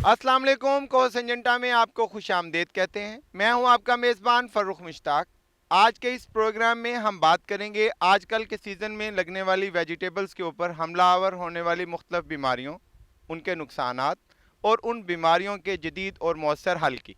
अस्सलाम वालेकुम। को संजंटा में आपको खुशामदीद कहते हैं। मैं हूं आपका मेज़बान फ़र्रुख मुश्ताक। आज के इस प्रोग्राम में हम बात करेंगे आजकल के सीज़न में लगने वाली वेजिटेबल्स के ऊपर हमलावर होने वाली मुख्तलिफ बीमारियों, उनके नुकसानात और उन बीमारियों के जदीद और मौसर हल की।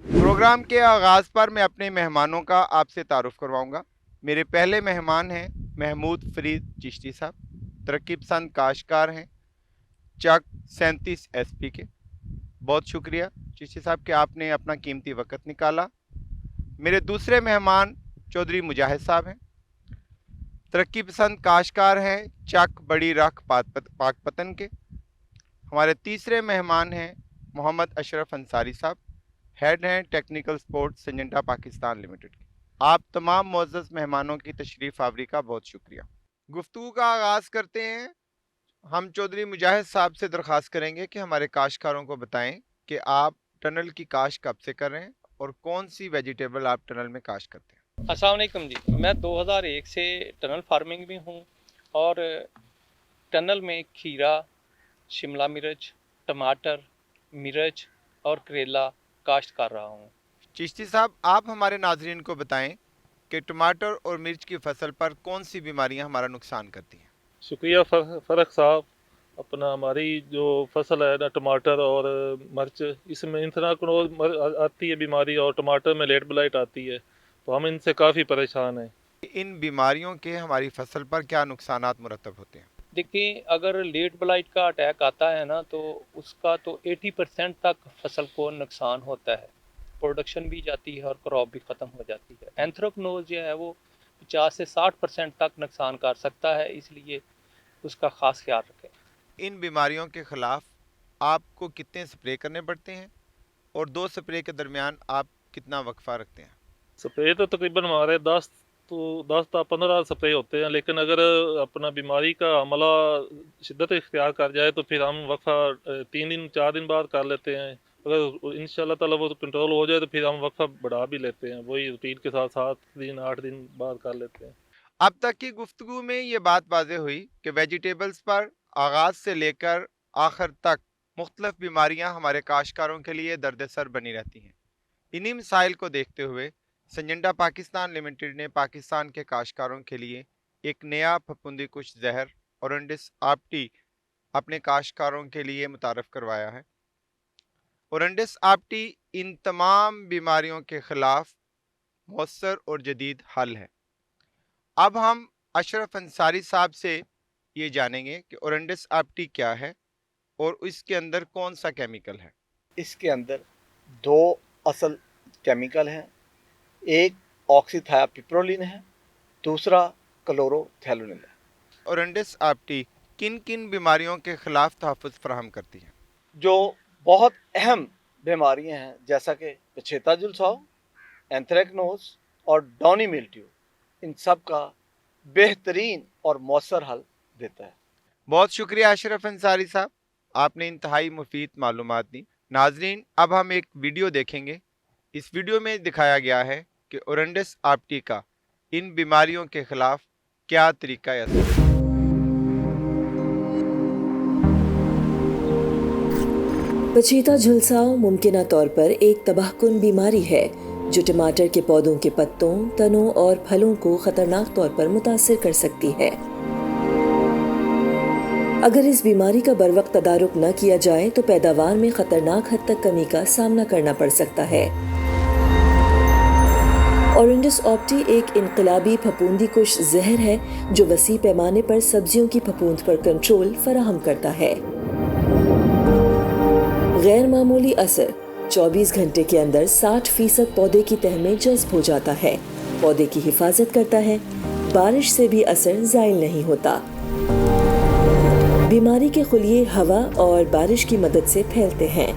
प्रोग्राम के आगाज़ पर मैं अपने मेहमानों का आपसे तारुफ़ करवाऊँगा। मेरे पहले मेहमान हैं महमूद फ़रीद चिश्ती साहब, तरक्की पसंद काश्तकार हैं, चक 37 SP के। बहुत शुक्रिया चिश्ती साहब कि आपने अपना कीमती वक़्त निकाला। मेरे दूसरे मेहमान चौधरी मुजाहिद साहब हैं, तरक्की पसंद काश्तकार हैं, चक बड़ी रख पाकपतन के। हमारे तीसरे मेहमान हैं मोहम्मद अशरफ अंसारी साहब, हेड हैं technical support Syngenta Pakistan limited के। आप तमाम मुअज़्ज़ज़ मेहमानों की तशरीफ़ आवरी का बहुत शुक्रिया। गुफ्तगू का आगाज़ करते हैं। हम चौधरी मुजाहिद साहब से दरख्वास्त करेंगे कि हमारे काश्तकारों को बताएं कि आप टनल की काश्त कब से कर रहे हैं और कौन सी वेजिटेबल आप टनल में काश्त करते हैं। अस्सलाम वालेकुम जी, मैं 2001 से टनल फार्मिंग में हूँ और टनल में खीरा, शिमला मिर्च, टमाटर, मिर्च और करेला काश्त कर रहा हूँ। चिश्ती साहब, आप हमारे नाजरीन को बताएं कि टमाटर और मिर्च की फसल पर कौन सी बीमारियां हमारा नुकसान करती हैं। शुक्रिया फ़रक साहब। अपना हमारी जो फसल है ना, टमाटर और मिर्च, इसमें इंथ्राक्नोज आती है बीमारी और टमाटर में लेट ब्लाइट आती है, तो हम इनसे काफ़ी परेशान हैं। इन बीमारियों के हमारी फसल पर क्या नुकसानात मुरतब होते हैं। देखिए, अगर लेट ब्लाइट का अटैक आता है ना, तो उसका तो 80% तक फसल को नुकसान होता है, प्रोडक्शन भी जाती है और क्रॉप भी ख़त्म हो जाती है। एंथ्रेक्नोज जो है वो 50 से 60% तक नुकसान कर सकता है, इसलिए उसका ख़ास ख्याल रखें। इन बीमारियों के ख़िलाफ़ आपको कितने स्प्रे करने पड़ते हैं और 2 स्प्रे के दरमियान आप कितना वक्फा रखते हैं। स्प्रे तो तकरीबन हमारे 10 या 15 स्प्रे होते हैं, लेकिन अगर अपना बीमारी का हमला शिद्दत इख्तियार कर जाए तो फिर हम वक्फा 3 दिन 4 दिन बाद कर लेते हैं। अगर इंशाल्लाह ताला वो कंट्रोल हो जाए तो फिर हम वक्फा बढ़ा भी लेते हैं, वही रूटीन के साथ 7 दिन 8 दिन बाद कर लेते हैं। अब तक की गुफ्तगू में ये बात वाज़ेह हुई कि वेजिटेबल्स पर आगाज़ से लेकर आखिर तक मुख्तलिफ बीमारियां हमारे काश्तकारों के लिए दर्द-ए-सर बनी रहती हैं। इन्हीं मसाइल को देखते हुए संजेंटा पाकिस्तान लिमिटेड ने पाकिस्तान के काश्तकारों के लिए एक नया फफूंदी कुश जहर ओरंडिस आप्टी अपने काश्तकारों के लिए मुतारफ़ करवाया है। ओरंडिस आप्टी इन तमाम बीमारियों के ख़िलाफ़ मौसर और जदीद हल है। अब हम अशरफ अंसारी साहब से ये जानेंगे कि ओरंडिस आप्टी क्या है और इसके अंदर कौन सा केमिकल है। इसके अंदर 2 असल केमिकल हैं, एक ऑक्सीथायोपिप्रोलिन है, दूसरा क्लोरोथेलोनिन है। ओरंडिस आप्टी किन किन बीमारियों के खिलाफ तहफ़्फ़ुज़ फराहम करती है। जो बहुत अहम बीमारियां हैं जैसा कि पछेता जुलसाव, एंथ्रेक्नोज और डॉनी मिल्ट्यू, इन सब का बेहतरीन और मौसर हल देता है। बहुत शुक्रिया अशरफ अंसारी साहब, आपने इंतहाई मुफीद मालूमात दी। नाजरीन, अब हम एक वीडियो देखेंगे। इस वीडियो में दिखाया गया है कि ओरंडिस आप्टी का इन बीमारियों के खिलाफ क्या तरीका है। पछेता झुलसाव मुमकिना तौर पर एक तबाहकुन बीमारी है जो टमाटर के पौधों के पत्तों, तनों और फलों को खतरनाक तौर पर मुतासिर कर सकती है। अगर इस बीमारी का बरवक्त तदारुक न किया जाए तो पैदावार में खतरनाक हद तक कमी का सामना करना पड़ सकता है। ओरंडिस ऑप्टी एक इनकलाबी फफूंदी कुश जहर है जो वसी पैमाने पर सब्जियों की फफूंद पर कंट्रोल फराहम करता है। गैर मामूली असर 24 घंटे के अंदर 60% पौधे की तह में जज्ब हो जाता है, पौधे की हिफाजत करता है, बारिश से भी असर ज़ाइल नहीं होता। बीमारी के खुलिये हवा और बारिश की मदद से फैलते हैं।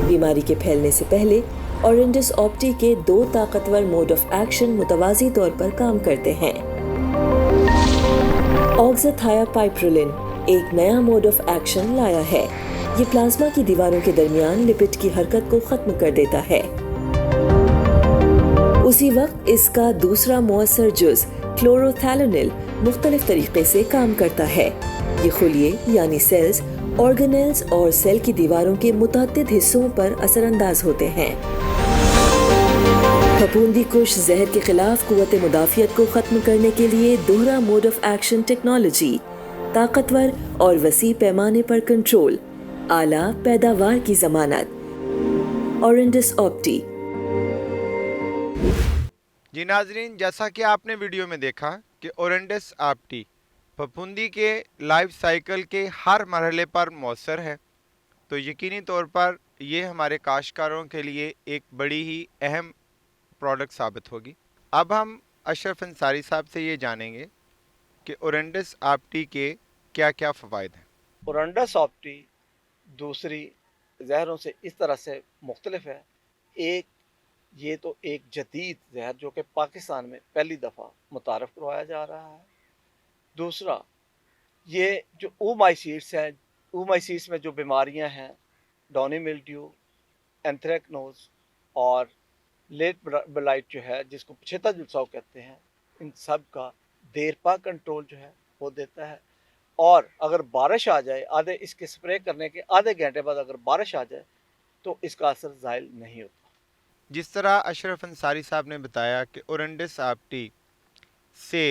बीमारी के फैलने से पहले ओरंडिस ऑप्टी के 2 ताकतवर मोड ऑफ एक्शन मुतवाज़ी तौर पर काम करते हैं। ऑक्सीथायोपिप्रोलिन एक नया मोड ऑफ एक्शन लाया है। ये प्लाज्मा की दीवारों के दरमियान लिपिड की हरकत को खत्म कर देता है। उसी वक्त इसका दूसरा मुअस्सर जुज़ क्लोरोथैलोनिल मुख्तलिफ तरीके से काम करता है। ये खुलिये यानी सेल्स, ऑर्गेनेल्स और सेल की दीवारों के मुतअद्दिद हिस्सों पर असरअंदाज होते हैं। फफूंदी कुश जहर के खिलाफ कुव्वत मुदाफियत को खत्म करने के लिए दोहरा मोड ऑफ एक्शन टेक्नोलॉजी, ताकतवर और वसी पैमाने पर कंट्रोल, आला पैदावार की जमानत। ओरेंडस ऑप्टी। जी नाजरीन, जैसा कि आपने वीडियो में देखा कि ओरेंडस ऑप्टी फफूंदी के लाइफ साइकिल के हर मरहले पर मौसर है, तो यकीनी तौर पर ये हमारे काश्तकारों के लिए एक बड़ी ही अहम प्रोडक्ट साबित होगी। अब हम अशरफ अंसारी साहब से ये जानेंगे कि ओरेंडस ऑप्टी के क्या क्या फ़वाइद हैं। ओरेंडस ऑप्टी दूसरी जहरों से इस तरह से मुख्तलिफ है। एक, ये तो एक जदीद जहर जो कि पाकिस्तान में पहली दफ़ा मुतारफ़ करवाया जा रहा है। दूसरा, ये जो ऊमाइसीट्स हैं, ऊमाइसीट्स में जो बीमारियां हैं, डॉनी मिल्ड्यू, एंथ्रेक्नोज और लेट ब्लाइट जो है, जिसको पछेता जुलसाव कहते हैं, इन सब का देर पा कंट्रोल जो है वो देता है। और अगर बारिश आ जाए, आधे इसके स्प्रे करने के आधे घंटे बाद अगर बारिश आ जाए तो इसका असर ज़ाइल नहीं होता। जिस तरह अशरफ अंसारी साहब ने बताया कि ओरेंडस ऑप्टी से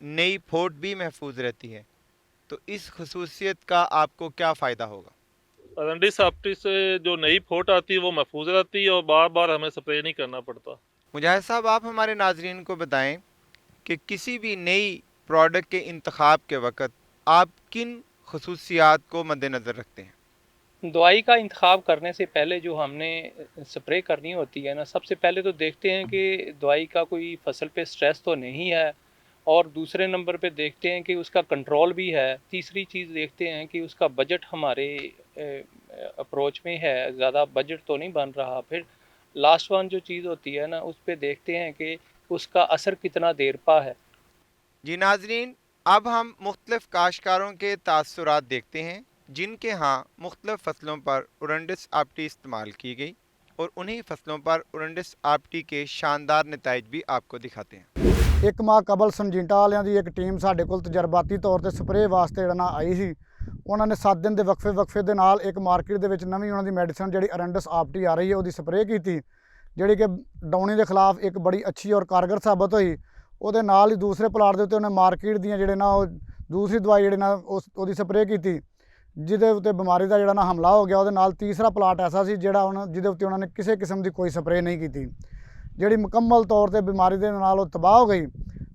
नई फोट भी महफूज रहती है, तो इस खसूसियत का आपको क्या फ़ायदा होगा? ओरेंडस ऑप्टी से जो नई फोट आती है वो महफूज रहती है और बार बार हमें स्प्रे नहीं करना पड़ता। मुजाहिद साहब, आप हमारे नाजरीन को बताएं कि किसी भी नई प्रोडक्ट के इंतखाब के वक़्त आप किन खसूसियात को मद्देनज़र रखते हैं? दवाई का इंतखाब करने से पहले जो हमने स्प्रे करनी होती है ना, सबसे पहले तो देखते हैं कि दवाई का कोई फसल पे स्ट्रेस तो नहीं है, और दूसरे नंबर पे देखते हैं कि उसका कंट्रोल भी है। तीसरी चीज़ देखते हैं कि उसका बजट हमारे अप्रोच में है, ज़्यादा बजट तो नहीं बन रहा। फिर लास्ट वन जो चीज़ होती है ना, उस पे देखते हैं कि उसका असर कितना देर पा है। जी नाजरीन, अब हम मुख्तलिफ काश्तकारों के तासुरात देखते हैं जिनके यहाँ मुख्तलिफ फसलों पर ओरेंडस ऑप्टी इस्तेमाल की गई, और उन्हीं फसलों पर ओरेंडस ऑप्टी के शानदार नताइज भी आपको दिखाते हैं। एक माह कबल संजीटा वालियां दी एक टीम साडे कोल तजर्बाती तौर ते स्प्रे वास्ते ਜਿਹੜਾ ਨਾ ਆਈ ਸੀ। ਉਹਨਾਂ ਨੇ 7 ਦਿਨ ਦੇ ਵਕਫੇ ਦੇ ਨਾਲ ਇੱਕ ਮਾਰਕੀਟ ਦੇ ਵਿੱਚ ਨਵੀਂ ਉਹਨਾਂ ਦੀ ਮੈਡੀਸਨ ਜਿਹੜੀ ओरेंडस ऑप्टी आ रही है ਉਹਦੀ ਸਪਰੇਅ ਕੀਤੀ, ਜਿਹੜੀ ਕਿ ਡਾਉਣੀ ਦੇ ਖਿਲਾਫ ਇੱਕ ਬੜੀ ਅੱਛੀ ਔਰ ਕਾਰਗਰ ਸਾਬਤ ਹੋਈ। ਉਹਦੇ ਨਾਲ ਹੀ ਦੂਸਰੇ ਪਲਾਟ ਦੇ ਉੱਤੇ ਉਹਨੇ ਮਾਰਕੀਟ ਦੀਆਂ ਜਿਹੜੇ ਨਾ ਉਹ ਦੂਸਰੀ ਦਵਾਈ ਜਿਹੜੇ ਨਾ ਉਹਦੀ ਸਪਰੇਅ ਕੀਤੀ, ਜਿਹਦੇ ਉੱਤੇ ਬਿਮਾਰੀ ਦਾ ਜਿਹੜਾ ਨਾ ਹਮਲਾ ਹੋ ਗਿਆ। ਉਹਦੇ ਨਾਲ ਤੀਸਰਾ ਪਲਾਟ ਐਸਾ ਸੀ ਜਿਹੜਾ ਹੁਣ ਜਿਹਦੇ ਉੱਤੇ ਉਹਨਾਂ ਨੇ ਕਿਸੇ ਕਿਸਮ ਦੀ ਕੋਈ ਸਪਰੇਅ ਨਹੀਂ ਕੀਤੀ, ਜਿਹੜੀ ਮੁਕੰਮਲ ਤੌਰ ਤੇ ਬਿਮਾਰੀ ਦੇ ਨਾਲ ਉਹ ਤਬਾਹ ਹੋ ਗਈ।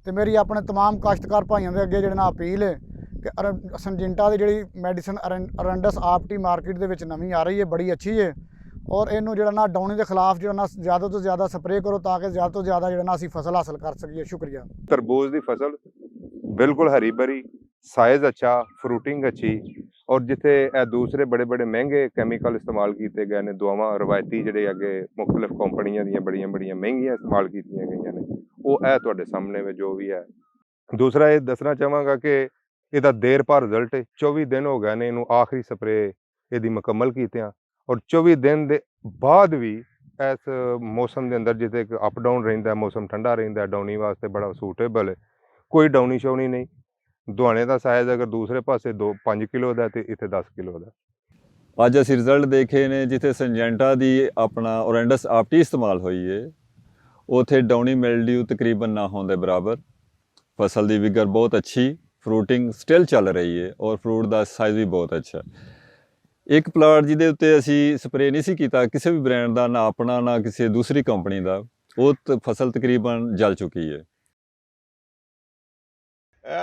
ਤੇ ਮੇਰੀ ਆਪਣੇ तमाम ਕਾਸ਼ਤਕਾਰ ਭਾਈਆਂ ਦੇ ਅੱਗੇ ਜਿਹੜੇ ਨਾ ਅਪੀਲ ਹੈ ਕਿ ਸੰਜਿੰਟਾ ਦੀ ਜਿਹੜੀ ਮੈਡੀਸਨ ओरेंडस ऑप्टी ਮਾਰਕੀਟ ਦੇ ਵਿੱਚ ਨਵੀਂ ਆ ਰਹੀ ਹੈ, ਬੜੀ ਅੱਛੀ ਹੈ, ਔਰ ਇਹਨੂੰ ਜਿਹੜਾ ਨਾ ਡਾਉਣੀ ਦੇ ਖਿਲਾਫ ਜਿਹੜਾ ਨਾ ਜ਼ਿਆਦਾ ਤੋਂ ਜ਼ਿਆਦਾ ਸਪਰੇਅ ਕਰੋ ਤਾਂ ਕਿ ਜ਼ਿਆਦਾ ਤੋਂ ਜ਼ਿਆਦਾ ਜਿਹੜਾ ਨਾ ਅਸੀਂ ਫਸਲ ਹਾਸਲ ਕਰ ਸਕੀਏ। ਸ਼ੁਕਰੀਆ। तरबूज की फसल बिल्कुल हरी भरी, साइज अच्छा, फ्रूटिंग अच्छी, और जिथे दूसरे बड़े बड़े महंगे कैमिकल इस्तेमाल किए गए ने, दवावां रवायती ਜਿਹੜੇ अगे मुख्तलिफ कंपनियां ਦੀਆਂ बड़ियां बड़ियां महंगियां इस्तेमाल कीतियां गईयां ने, ਉਹ ਇਹ ਤੁਹਾਡੇ ਸਾਹਮਣੇ ਵਿੱਚ ਜੋ ਵੀ ਹੈ। ਦੂਸਰਾ ਇਹ ਦੱਸਣਾ ਚਾਹਾਂਗਾ ਕਿ ਇਹਦਾ ਦੇਰ ਪਾ ਰਿਜ਼ਲਟ 24 ਦਿਨ ਹੋ ਗਏ ਨੇ ਇਹਨੂੰ ਆਖਰੀ ਸਪਰੇਅ ਇਹਦੀ ਮੁਕੰਮਲ ਕੀਤਿਆਂ, ਔਰ 24 ਦਿਨ ਦੇ ਬਾਅਦ ਵੀ ਇਸ ਮੌਸਮ ਦੇ ਅੰਦਰ ਜਿੱਥੇ ਇੱਕ ਅਪ ਡਾਊਨ ਰਹਿੰਦਾ, ਮੌਸਮ ਠੰਡਾ ਰਹਿੰਦਾ, ਡਾਉਣੀ ਵਾਸਤੇ ਬੜਾ ਸੂਟੇਬਲ ਹੈ। ਕੋਈ ਡਾਉਣੀ ਸ਼ੌਣੀ ਨਹੀਂ। ਦੁਆਣੇ ਦਾ ਸਾਈਜ਼ ਅਗਰ ਦੂਸਰੇ ਪਾਸੇ 5 ਕਿਲੋ ਦਾ ਤੇ ਇੱਥੇ 10 ਕਿਲੋ ਦਾ। ਅੱਜ ਅਸੀਂ ਰਿਜ਼ਲਟ ਦੇਖੇ ਨੇ ਜਿੱਥੇ ਸੰਜੈਂਟਾ ਦੀ ਆਪਣਾ ओरेंडस ऑप्टी ਇਸਤੇਮਾਲ ਹੋਈ ਹੈ, ਉੱਥੇ ਡਾਉਣੀ ਮਿਲਡਿਊ ਤਕਰੀਬਨ ਨਾ ਹੋਣ ਦੇ ਬਰਾਬਰ, ਫਸਲ ਦੀ ਵਿਗਰ ਬਹੁਤ ਅੱਛੀ, ਫਰੂਟਿੰਗ ਸਟਿਲ ਚੱਲ ਰਹੀ ਹੈ ਔਰ ਫਰੂਟ ਦਾ ਸਾਈਜ਼ ਵੀ ਬਹੁਤ ਅੱਛਾ। ਇੱਕ ਪਲਾਟ ਜਿਹਦੇ ਉੱਤੇ ਅਸੀਂ ਸਪਰੇਅ ਨਹੀਂ ਸੀ ਕੀਤਾ ਕਿਸੇ ਵੀ ਬ੍ਰਾਂਡ ਦਾ, ਨਾ ਆਪਣਾ ਨਾ ਕਿਸੇ ਦੂਸਰੀ ਕੰਪਨੀ ਦਾ, ਉਹ ਫਸਲ ਤਕਰੀਬਨ ਜਲ ਚੁੱਕੀ ਹੈ।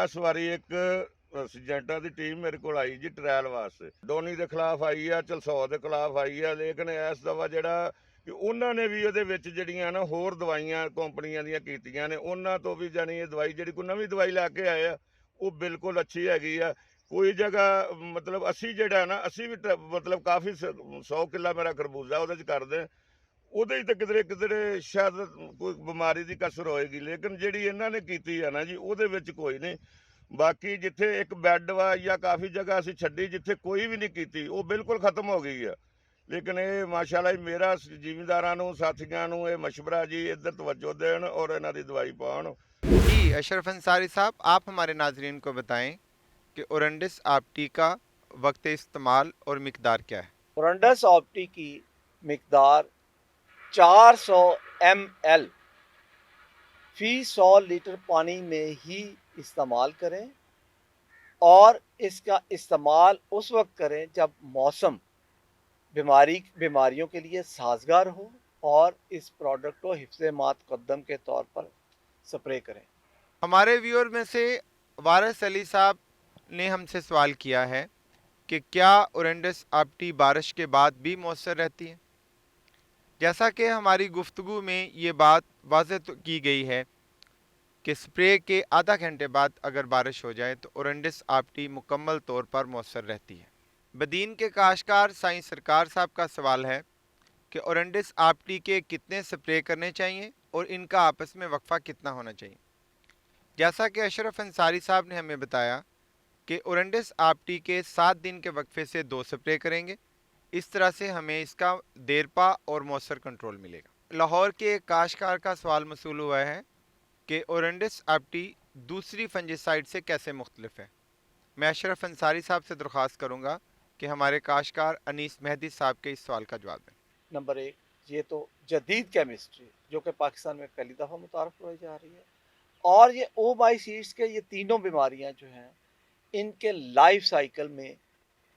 ਇਸ ਵਾਰੀ ਇੱਕ ਸੰਜੈਂਟਾ ਦੀ ਟੀਮ ਮੇਰੇ ਕੋਲ ਆਈ ਜੀ ਟ੍ਰਾਇਲ ਵਾਸਤੇ, ਡੋਨੀ ਦੇ ਖਿਲਾਫ ਆਈ ਆ, ਚਲਸੌ ਦੇ ਖਿਲਾਫ ਆਈ ਆ, ਲੇਕਿਨ ਇਸ ਦਫਾ ਜਿਹੜਾ ਕਿ ਉਹਨਾਂ ਨੇ ਵੀ ਉਹਦੇ ਵਿੱਚ ਜਿਹੜੀਆਂ ਨਾ ਹੋਰ ਦਵਾਈਆਂ ਕੰਪਨੀਆਂ ਦੀਆਂ ਕੀਤੀਆਂ ਨੇ, ਉਹਨਾਂ ਤੋਂ ਵੀ ਜਾਣੀ ਇਹ ਦਵਾਈ ਜਿਹੜੀ ਕੋਈ ਨਵੀਂ ਦਵਾਈ ਲੈ ਕੇ ਆਏ ਆ ਉਹ ਬਿਲਕੁਲ ਅੱਛੀ ਹੈਗੀ ਆ। ਕੋਈ ਜਗ੍ਹਾ ਮਤਲਬ ਅਸੀਂ ਜਿਹੜਾ ਨਾ ਅਸੀਂ ਵੀ ਮਤਲਬ ਕਾਫੀ 100 ਕਿੱਲਾ ਮੇਰਾ ਖਰਬੂਜ਼ਾ ਉਹਦੇ 'ਚ ਕਰਦੇ, ਉਹਦੇ 'ਚ ਤਾਂ ਕਿਧਰੇ ਸ਼ਾਇਦ ਕੋਈ ਬਿਮਾਰੀ ਦੀ ਕਸਰ ਹੋਏਗੀ, ਲੇਕਿਨ ਜਿਹੜੀ ਇਹਨਾਂ ਨੇ ਕੀਤੀ ਆ ਨਾ ਜੀ ਉਹਦੇ ਵਿੱਚ ਕੋਈ ਨਹੀਂ। ਬਾਕੀ ਜਿੱਥੇ ਇੱਕ ਬੈੱਡ ਵਾ ਜਾਂ ਕਾਫੀ ਜਗ੍ਹਾ ਅਸੀਂ ਛੱਡੀ ਜਿੱਥੇ ਕੋਈ ਵੀ ਨਹੀਂ ਕੀਤੀ, ਉਹ ਬਿਲਕੁਲ ਖਤਮ ਹੋ ਗਈ ਆ। ਲੇਕਿਨ ਇਹ ਮਾਸ਼ਾਅੱਲਾ ਮੇਰਾ ਜ਼ਿਮੀਂਦਾਰਾਂ ਨੂੰ ਸਾਥੀਆਂ ਨੂੰ ਇਹ ਮਸ਼ਵਰਾ ਜੀ ਇੱਧਰ ਤਵੱਜੋ ਦੇਣ ਔਰ ਇਹਨਾਂ ਦੀ ਦਵਾਈ ਪਾਉਣ। जी अशरफ अंसारी साहब, आप हमारे नाजरीन को बताएं कि ओरंडिस आप्टी का वक्त इस्तेमाल और मिकदार क्या है। ओरंडस ऑप्टी की मिकदार 400 ml फी 100 लीटर पानी में ही इस्तेमाल करें और इसका इस्तेमाल उस वक्त करें जब मौसम बीमारियों के लिए साजगार हो और इस प्रोडक्ट को हिफ्ज़ मुक़द्दम के तौर पर स्प्रे करें। हमारे व्यूअर में से वारिस अली साहब ने हमसे सवाल किया है कि क्या ओरंडिस आप्टी बारिश के बाद भी मौसर रहती है। जैसा कि हमारी गुफ्तगू में ये बात वाज़ेह तो की गई है कि स्प्रे के आधा घंटे बाद अगर बारिश हो जाए तो ओरंडिस आप्टी मुकम्मल तौर पर मौसर रहती है। बदीन के काश्तकार साईं सरकार साहब का सवाल है कि ओरंडिस आप्टी के कितने स्प्रे करने चाहिए और इनका आपस में वक्फा कितना होना चाहिए। जैसा कि अशरफ अंसारी साहब ने हमें बताया कि ओरंडिस आप्टी के 7 दिन के वक्फे से 2 स्प्रे करेंगे, इस तरह से हमें इसका देरपा और मौसर कंट्रोल मिलेगा। लाहौर के एक काश्तकार का सवाल मसूल हुआ है कि ओरंडिस आप्टी दूसरी फंजिसाइड से कैसे मुख्तलिफ है। मैं अशरफ अंसारी साहब से दरख्वास्त करूँगा कि हमारे काश्तकार अनीस मेहदी साहब के इस सवाल का जवाब दें। नंबर 1, ये तो जदीद केमिस्ट्री जो कि पाकिस्तान में पहली दफ़ा मुतारफ़ होई जा रही है, और ये ओमाइसीड्स के ये तीनों बीमारियां जो हैं इनके लाइफ साइकिल में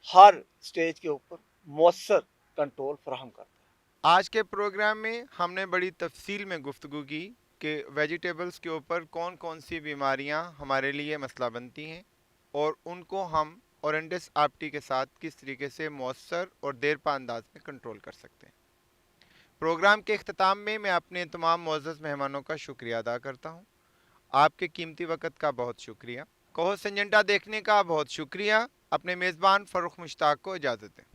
हर स्टेज के ऊपर मौसर कंट्रोल फराहम करता है। आज के प्रोग्राम में हमने बड़ी तफसील में गुफ्तगू की कि वेजिटेबल्स के ऊपर कौन कौन सी बीमारियां हमारे लिए मसला बनती हैं और उनको हम ओरंडिस आप्टी के साथ किस तरीके से मौसर और देरपा अंदाज में कंट्रोल कर सकते हैं। प्रोग्राम के अख्ताम में मैं अपने तमाम मुअज़्ज़ज़ मेहमानों का शुक्रिया अदा करता हूँ। आपके कीमती वक़्त का बहुत शुक्रिया। कहो सिंजेंटा देखने का बहुत शुक्रिया। अपने मेज़बान फ़र्रुख मुश्ताक को इजाज़त दें।